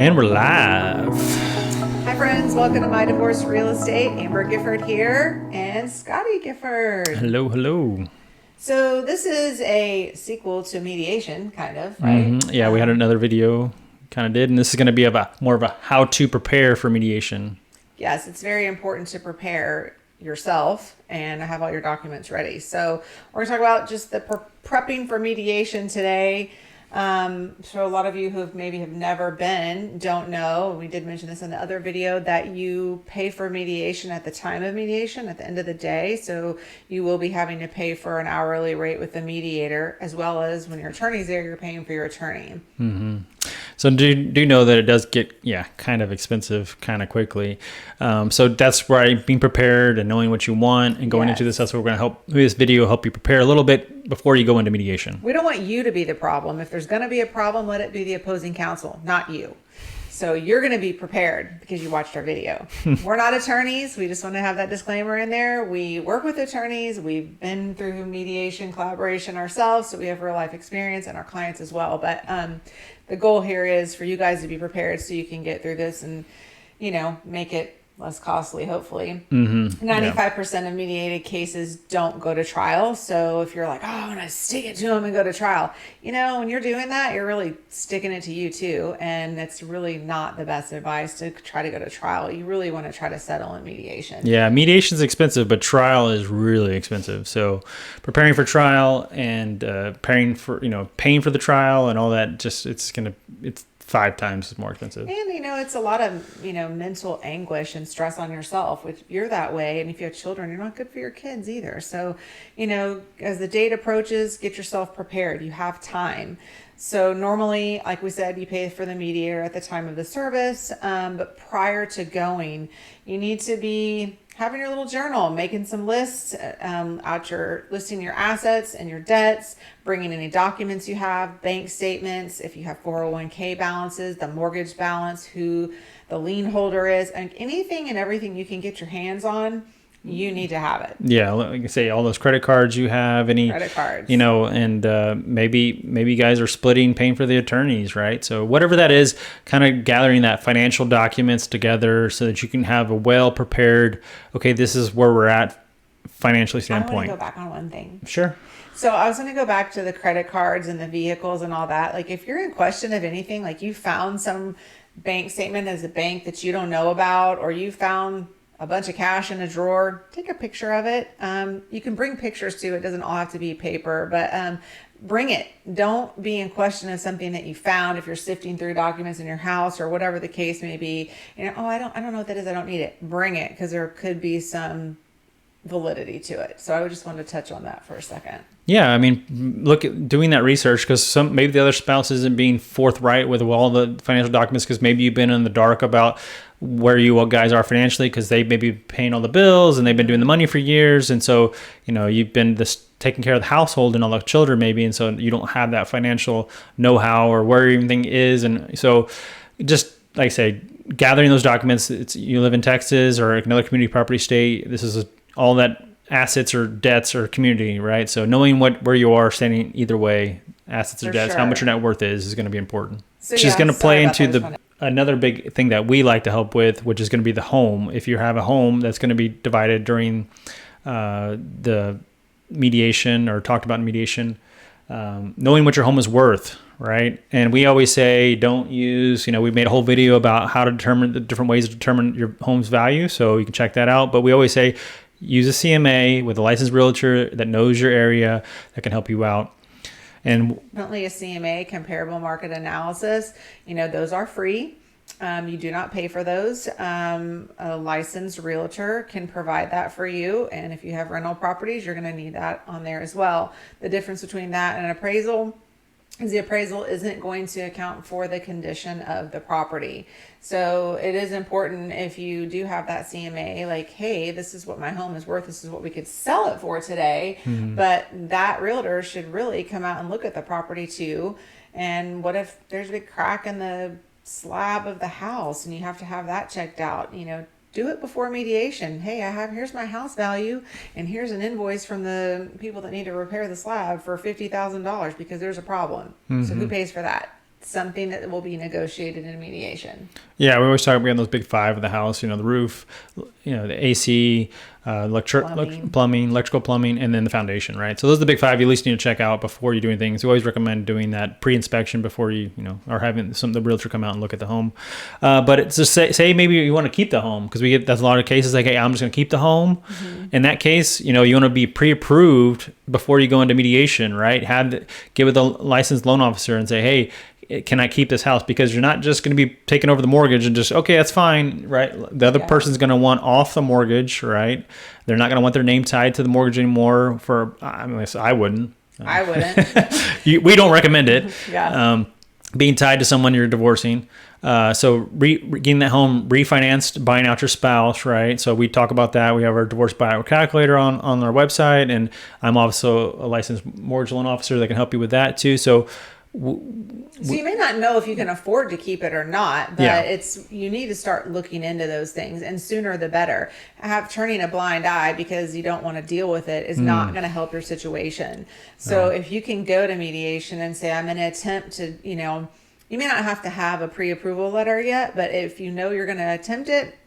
And we're live. Hi friends, welcome to My Divorce Real Estate. Amber Gifford here and Scotty Gifford. Hello, hello. So this is a sequel to Mediation, kind of, right? Yeah, we had another video, kind of did, and this is going to be more of a how to prepare for mediation. Yes, it's very important to prepare yourself and have all your documents ready. So we're going to talk about just the prepping for mediation today. So a lot of you who maybe have never been don't know, we did mention this in the other video, that you pay for mediation at the time of mediation at the end of the day. So you will be having to pay for an hourly rate with the mediator, as well as when your attorney's there, you're paying for your attorney. Mm-hmm. So do know that it does get, kind of expensive kind of quickly. So that's why being prepared and knowing what you want and going into this, that's what we're going to this video help you prepare a little bit before you go into mediation. We don't want you to be the problem. If there's going to be a problem, let it be the opposing counsel, not you. So you're going to be prepared because you watched our video. We're not attorneys. We just want to have that disclaimer in there. We work with attorneys. We've been through mediation collaboration ourselves, so we have real life experience, and our clients as well. But the goal here is for you guys to be prepared so you can get through this and, make it less costly, hopefully. 95% of mediated cases don't go to trial. So if you're like, oh, I'm going to stick it to them and go to trial, when you're doing that, you're really sticking it to you too. And it's really not the best advice to try to go to trial. You really want to try to settle in mediation. Yeah, mediation is expensive, but trial is really expensive. So preparing for trial and paying for the trial and all that, it's 5 times more expensive. And, it's a lot of, mental anguish and stress on yourself. If you're that way, and if you have children, you're not good for your kids either. So, as the date approaches, get yourself prepared. You have time. So normally, like we said, you pay for the mediator at the time of the service. But prior to going, you need to be having your little journal, making some lists, listing your assets and your debts, bringing any documents you have, bank statements, if you have 401k balances, the mortgage balance, who the lien holder is, and anything and everything you can get your hands on. You need to have it. Yeah, like I say, all those credit cards you have, any credit cards, and maybe you guys are splitting, paying for the attorneys, right? So whatever that is, kind of gathering that financial documents together so that you can have a well prepared. Okay, this is where we're at financially standpoint. I want to go back on one thing. Sure. So I was going to go back to the credit cards and the vehicles and all that. Like if you're in question of anything, like you found some bank statement as a bank that you don't know about, or you found a bunch of cash in a drawer, take a picture of it. You can bring pictures too. It doesn't all have to be paper, but bring it. Don't be in question of something that you found if you're sifting through documents in your house or whatever the case may be. I don't know what that is. I don't need it. Bring it, because there could be some validity to it. So I just wanted to touch on that for a second. Yeah, I mean, look at doing that research, because maybe the other spouse isn't being forthright with all the financial documents, because maybe you've been in the dark about where you guys are financially, because they may be paying all the bills and they've been doing the money for years, and so you've been taking care of the household and all the children maybe, and so you don't have that financial know-how or where everything is, and so just like I say, gathering those documents. You live in Texas or another community property state. This is all that assets or debts or community, right? So knowing where you are standing either way, assets or debts, how much your net worth is going to be important. So Which is going to play into another big thing that we like to help with, which is going to be the home. If you have a home that's going to be divided during the mediation or talked about in mediation, knowing what your home is worth, right? And we always say, don't use, we made a whole video about how to determine the different ways to determine your home's value. So you can check that out. But we always say, use a CMA with a licensed realtor that knows your area, that can help you out. And definitely a CMA, comparable market analysis. Those are free. You do not pay for those. A licensed realtor can provide that for you. And if you have rental properties, you're going to need that on there as well. The difference between that and an appraisal is the appraisal isn't going to account for the condition of the property. So it is important, if you do have that CMA, like, hey, this is what my home is worth. This is what we could sell it for today. But that realtor should really come out and look at the property too. And what if there's a big crack in the slab of the house and you have to have that checked out? Do it before mediation. Hey, here's my house value, and here's an invoice from the people that need to repair the slab for $50,000 because there's a problem. So who pays for that? something that will be negotiated in mediation. Yeah, we always talk about those big five of the house, the roof, the AC, plumbing, electrical plumbing, and then the foundation, right? So those are the big five you at least need to check out before you're doing things. We always recommend doing that pre-inspection before you are having the realtor come out and look at the home. But it's just say maybe you want to keep the home, because that's a lot of cases like, hey, I'm just going to keep the home. In that case, you want to be pre-approved before you go into mediation, right? Give it the licensed loan officer and say, hey, can I keep this house? Because you're not just going to be taking over the mortgage and just, okay, that's fine, right? The other person's going to want off the mortgage, right? They're not going to want their name tied to the mortgage anymore. I wouldn't. I wouldn't. We don't recommend it. Yeah. Being tied to someone you're divorcing. So getting that home refinanced, buying out your spouse, right? So we talk about that. We have our divorce buyout calculator on our website, and I'm also a licensed mortgage loan officer that can help you with that too. So you may not know if you can afford to keep it or not, but you need to start looking into those things, and sooner the better. Turning a blind eye because you don't want to deal with it is not going to help your situation. So if you can go to mediation and say, I'm going to attempt to, you may not have to have a pre-approval letter yet, but if you're going to attempt it,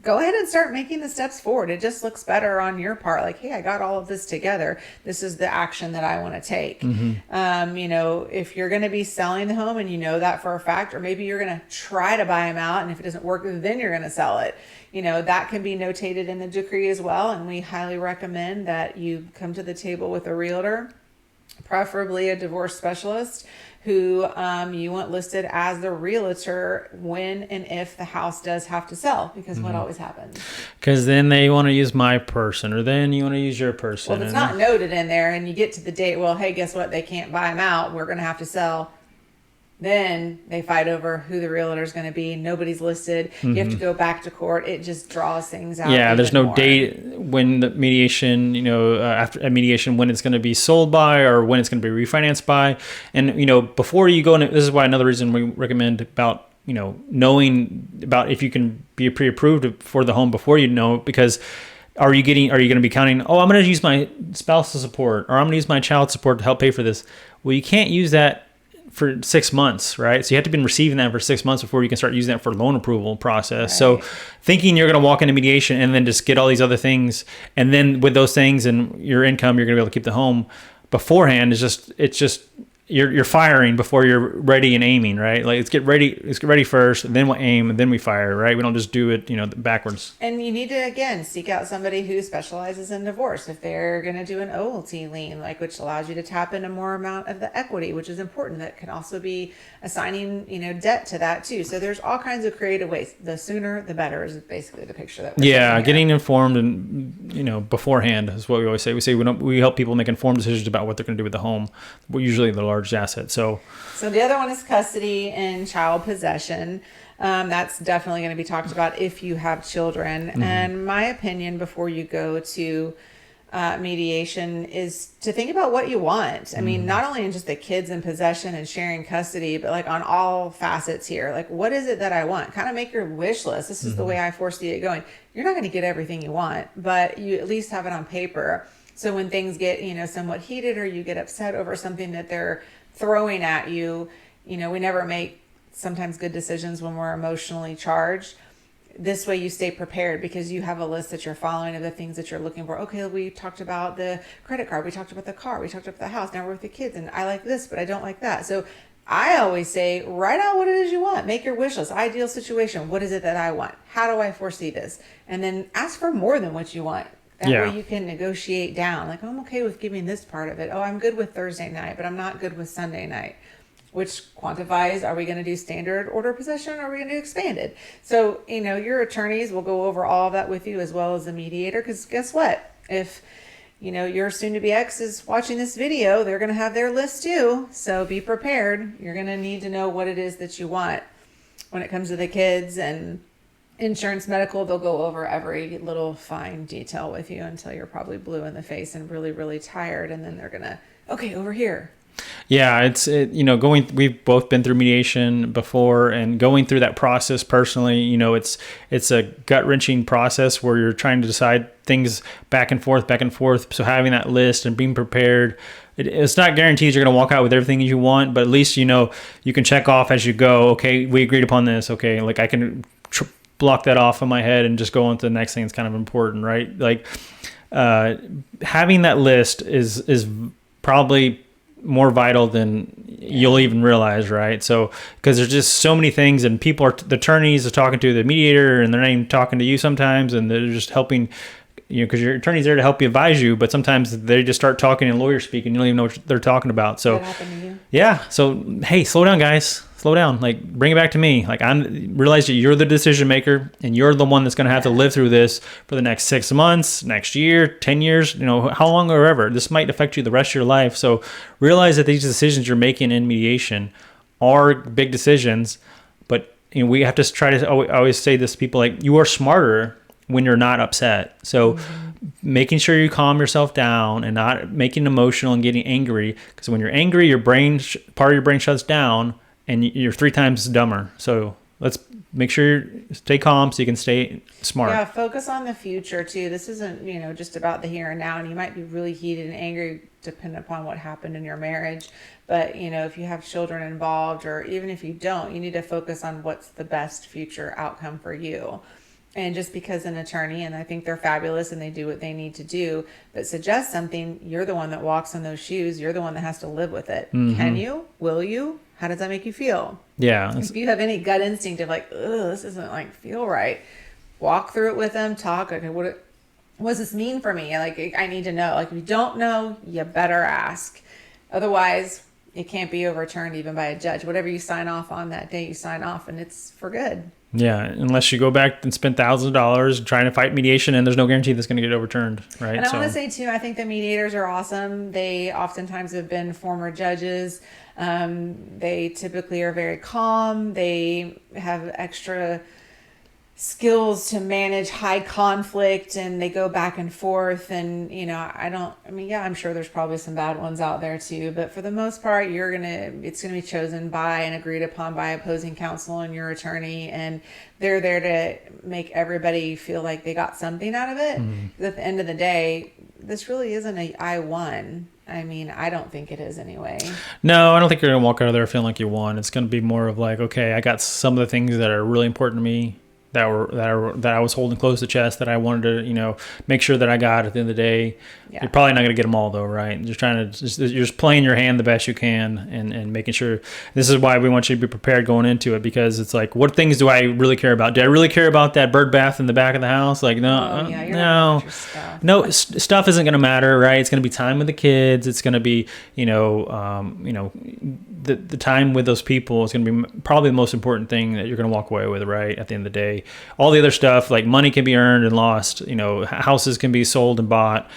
go ahead and start making the steps forward. It just looks better on your part. Like, hey, I got all of this together. This is the action that I want to take. If you're going to be selling the home and that for a fact, or maybe you're going to try to buy them out, and if it doesn't work, then you're going to sell it. That can be notated in the decree as well. And we highly recommend that you come to the table with a realtor, preferably a divorce specialist, who you want listed as the realtor when and if the house does have to sell, because what always happens? Because then they want to use my person, or then you want to use your person. Well, if it's not noted in there and you get to the date, well, hey, guess what? They can't buy them out. We're going to have to sell. Then they fight over who the realtor is going to be. Nobody's listed. You have to go back to court. It just draws things out. Yeah, there's no date when the mediation, after a mediation, when it's going to be sold by or when it's going to be refinanced by. And, before you go in, this is why another reason we recommend about, knowing about if you can be pre-approved for the home before because are you going to be counting, I'm going to use my spousal support, or I'm going to use my child support to help pay for this. Well, you can't use that for 6 months, right? So you have to be receiving that for 6 months before you can start using that for loan approval process. Right. So thinking you're going to walk into mediation and then just get all these other things, and then with those things and your income, you're going to be able to keep the home beforehand it's just you're firing before you're ready and aiming, right? Like let's get ready first, and then we'll aim, and then we fire, right? We don't just do it, backwards. And you need to, again, seek out somebody who specializes in divorce. If they're going to do an OLT lien, which allows you to tap into more amount of the equity, which is important. That can also be assigning, debt to that too. So there's all kinds of creative ways. The sooner, the better is basically the picture that we're getting informed and, beforehand is what we always say. We say we help people make informed decisions about what they're going to do with the home. Usually the large asset. So the other one is custody and child possession. That's definitely going to be talked about if you have children. And my opinion before you go to mediation is to think about what you want. I mean, not only in just the kids in possession and sharing custody, but on all facets here. What is it that I want? Kind of make your wish list. This is the way I foresee it going. You're not going to get everything you want, but you at least have it on paper. So when things get, somewhat heated, or you get upset over something that they're throwing at you, we never make sometimes good decisions when we're emotionally charged. This way you stay prepared because you have a list that you're following of the things that you're looking for. Okay, we talked about the credit card, we talked about the car, we talked about the house, now we're with the kids, and I like this, but I don't like that. So I always say, write out what it is you want. Make your wish list. Ideal situation. What is it that I want? How do I foresee this? And then ask for more than what you want. That way you can negotiate down. I'm okay with giving this part of it. Oh, I'm good with Thursday night, but I'm not good with Sunday night. Which quantifies, are we going to do standard order possession, or are we going to do expanded? So, your attorneys will go over all of that with you, as well as the mediator. Because guess what? If, your soon-to-be ex is watching this video, they're going to have their list too. So be prepared. You're going to need to know what it is that you want when it comes to the kids and insurance, medical. They'll go over every little fine detail with you until you're probably blue in the face and really, really tired. And then they're going to, okay, over here. Yeah, we've both been through mediation before, and going through that process personally, it's a gut-wrenching process where you're trying to decide things back and forth, back and forth. So having that list and being prepared, it's not guaranteed you're going to walk out with everything you want, but at least, you can check off as you go. Okay, we agreed upon this. Okay, like I can block that off in my head and just go on to the next thing. It's kind of important, right? Like having that list is probably more vital than you'll even realize, right? So, because there's just so many things, and the attorneys are talking to the mediator, and they're not even talking to you sometimes, and they're just helping, because your attorney's there to help you, advise you, but sometimes they just start talking in lawyer speak, and you don't even know what they're talking about. So, that happened to you? Yeah. So, hey, slow down, guys. Slow down. Like, bring it back to me. Like, realize that you're the decision maker, and you're the one that's going to have to live through this for the next 6 months, next year, 10 years, how long or ever. This might affect you the rest of your life. So realize that these decisions you're making in mediation are big decisions, but we have to try to, I always say this to people, like, you are smarter when you're not upset. So making sure you calm yourself down and not making emotional and getting angry, because when you're angry, your brain, part of your brain shuts down, and you're 3 times dumber. So let's make sure you stay calm so you can stay smart. Yeah, focus on the future too. This isn't, just about the here and now. And you might be really heated and angry depending upon what happened in your marriage. But, if you have children involved, or even if you don't, you need to focus on what's the best future outcome for you. And just because an attorney, and I think they're fabulous and they do what they need to do, but suggest something, you're the one that walks in those shoes. You're the one that has to live with it. Mm-hmm. Can you? Will you? How does that make you feel? Yeah. If you have any gut instinct of like, ugh, this isn't feel right, walk through it with them, talk. Okay, what does this mean for me? Like, I need to know. Like, if you don't know, you better ask. Otherwise, it can't be overturned even by a judge. Whatever you sign off on that day, you sign off, and it's for good. Yeah, unless you go back and spend thousands of dollars trying to fight mediation, and there's no guarantee that's going to get overturned, right? And I want to say too, I think the mediators are awesome. They oftentimes have been former judges. They typically are very calm. They have extra skills to manage high conflict, and they go back and forth. And, I'm sure there's probably some bad ones out there too, but for the most part, it's going to be chosen by and agreed upon by opposing counsel and your attorney. And they're there to make everybody feel like they got something out of it. Mm-hmm. At the end of the day, this really isn't I won. I mean, I don't think it is anyway. No, I don't think you're going to walk out of there feeling like you won. It's going to be more of like, okay, I got some of the things that are really important to me that I was holding close to chest that I wanted to, make sure that I got at the end of the day. Yeah. You're probably not going to get them all though, right? You're just playing your hand the best you can and making sure. This is why we want you to be prepared going into it, because it's like, what things do I really care about? Do I really care about that bird bath in the back of the house? Like, no, stuff isn't going to matter, right? It's going to be time with the kids. It's going to be, the time with those people is going to be probably the most important thing that you're going to walk away with, right? At the end of the day, all the other stuff, like money can be earned and lost, houses can be sold and bought,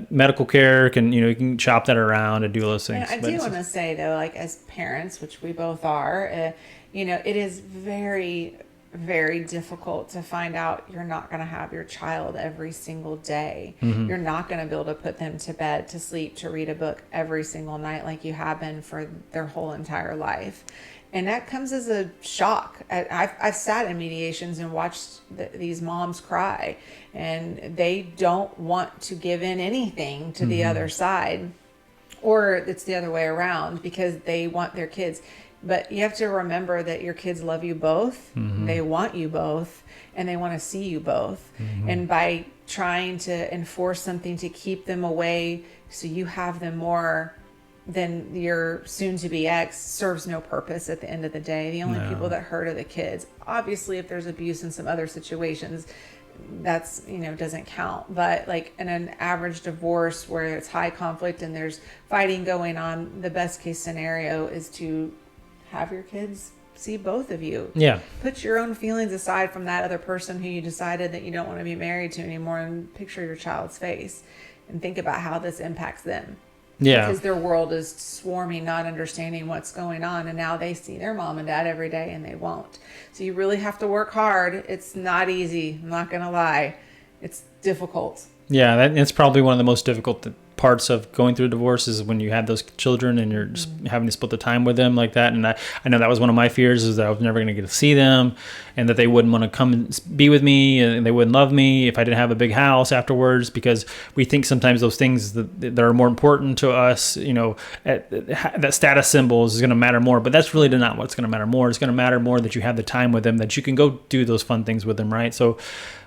medical care you can shop that around and do those things. And I do want to say though, like, as parents, which we both are, it is very, very difficult to find out you're not going to have your child every single day. Mm-hmm. You're not going to be able to put them to bed, to sleep, to read a book every single night like you have been for their whole entire life. And that comes as a shock. I've sat in mediations and watched these moms cry, and they don't want to give in anything to the other side, or it's the other way around, because they want their kids. But you have to remember that your kids love you both. Mm-hmm. They want you both, and they want to see you both. Mm-hmm. And by trying to enforce something to keep them away so you have them more than your soon-to-be ex serves no purpose at the end of the day. The only people that hurt are the kids. Obviously, if there's abuse in some other situations, that's, doesn't count. But like in an average divorce where it's high conflict and there's fighting going on, the best case scenario is to have your kids see both of you. Yeah. Put your own feelings aside from that other person who you decided that you don't want to be married to anymore, and picture your child's face and think about how this impacts them. Yeah. Because their world is swarming, not understanding what's going on. And now they see their mom and dad every day and they won't. So you really have to work hard. It's not easy. I'm not going to lie. It's difficult. Yeah, it's probably one of the most difficult parts of going through a divorce is when you have those children and you're just having to split the time with them like that. And I know that was one of my fears, is that I was never going to get to see them, and that they wouldn't want to come and be with me, and they wouldn't love me if I didn't have a big house afterwards, because we think sometimes those things that are more important to us, that status symbols is going to matter more, but that's really not what's going to matter more. It's going to matter more that you have the time with them, that you can go do those fun things with them, right? So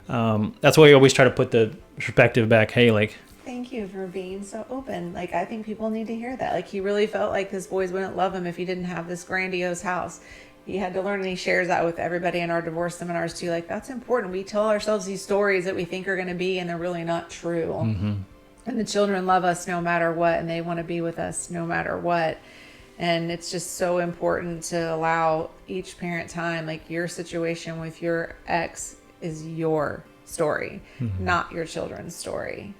that's why we always try to put the perspective back. Hey, like, thank you for being so open. Like, I think people need to hear that. Like, he really felt like his boys wouldn't love him if he didn't have this grandiose house. He had to learn, and he shares that with everybody in our divorce seminars too. Like, that's important. We tell ourselves these stories that we think are going to be, and they're really not true. Mm-hmm. And the children love us no matter what, and they want to be with us no matter what. And it's just so important to allow each parent time. Like, your situation with your ex is your story, not your children's story.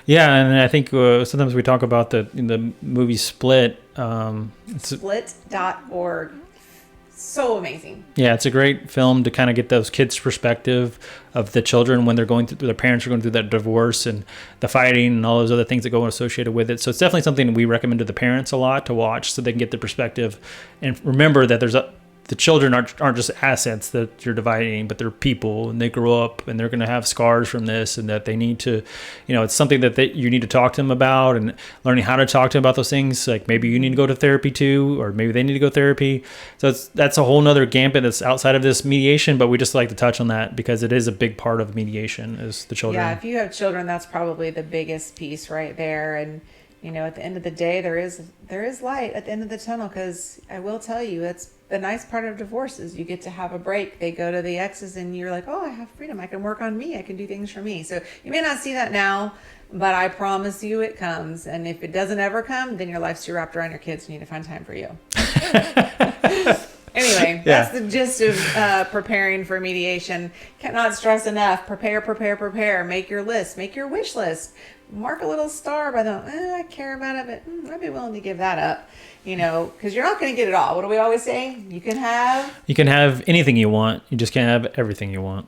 Yeah, and I think sometimes we talk about in the movie Split. Split.org. So amazing. Yeah, it's a great film to kind of get those kids' perspective of the children when they're going through, their parents are going through that divorce and the fighting and all those other things that go associated with it. So it's definitely something we recommend to the parents a lot to watch, so they can get the perspective and remember that the children aren't just assets that you're dividing, but they're people, and they grow up and they're going to have scars from this, and that they need to, it's something that you need to talk to them about, and learning how to talk to them about those things. Like, maybe you need to go to therapy too, or maybe they need to go to therapy. So that's a whole nother gambit that's outside of this mediation, but we just like to touch on that because it is a big part of mediation, is the children. Yeah, if you have children, that's probably the biggest piece right there. And at the end of the day, there is light at the end of the tunnel, because I will tell you, it's the nice part of divorce is you get to have a break. They go to the exes and you're like, oh, I have freedom. I can work on me. I can do things for me. So you may not see that now, but I promise you it comes. And if it doesn't ever come, then your life's too wrapped around your kids. You need to find time for you. Anyway, that's the gist of preparing for mediation. Cannot stress enough. Prepare. Make your list. Make your wish list. Mark a little star by I care about it, but I'd be willing to give that up. Because you're not going to get it all. What do we always say? You can have anything you want. You just can't have everything you want.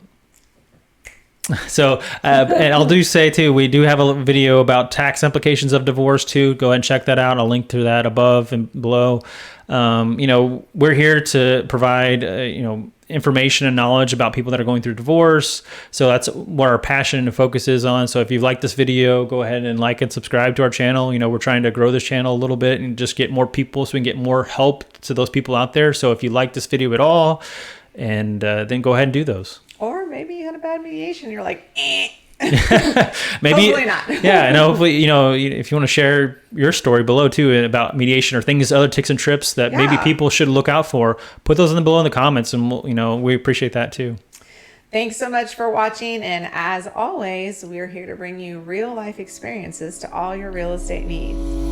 So, and I'll say too, we do have a video about tax implications of divorce too. Go ahead and check that out. I'll link to that above and below. We're here to provide, information and knowledge about people that are going through divorce. So that's what our passion and focus is on. So if you like this video, go ahead and like and subscribe to our channel. We're trying to grow this channel a little bit and just get more people, so we can get more help to those people out there. So if you like this video at all, and then go ahead and do those. Or maybe you had a bad mediation. You're like, maybe hopefully not. Yeah, and hopefully, if you want to share your story below too about mediation or things, other tips and trips that maybe people should look out for, put those below in the comments, and we appreciate that too. Thanks so much for watching, and as always, we're here to bring you real life experiences to all your real estate needs.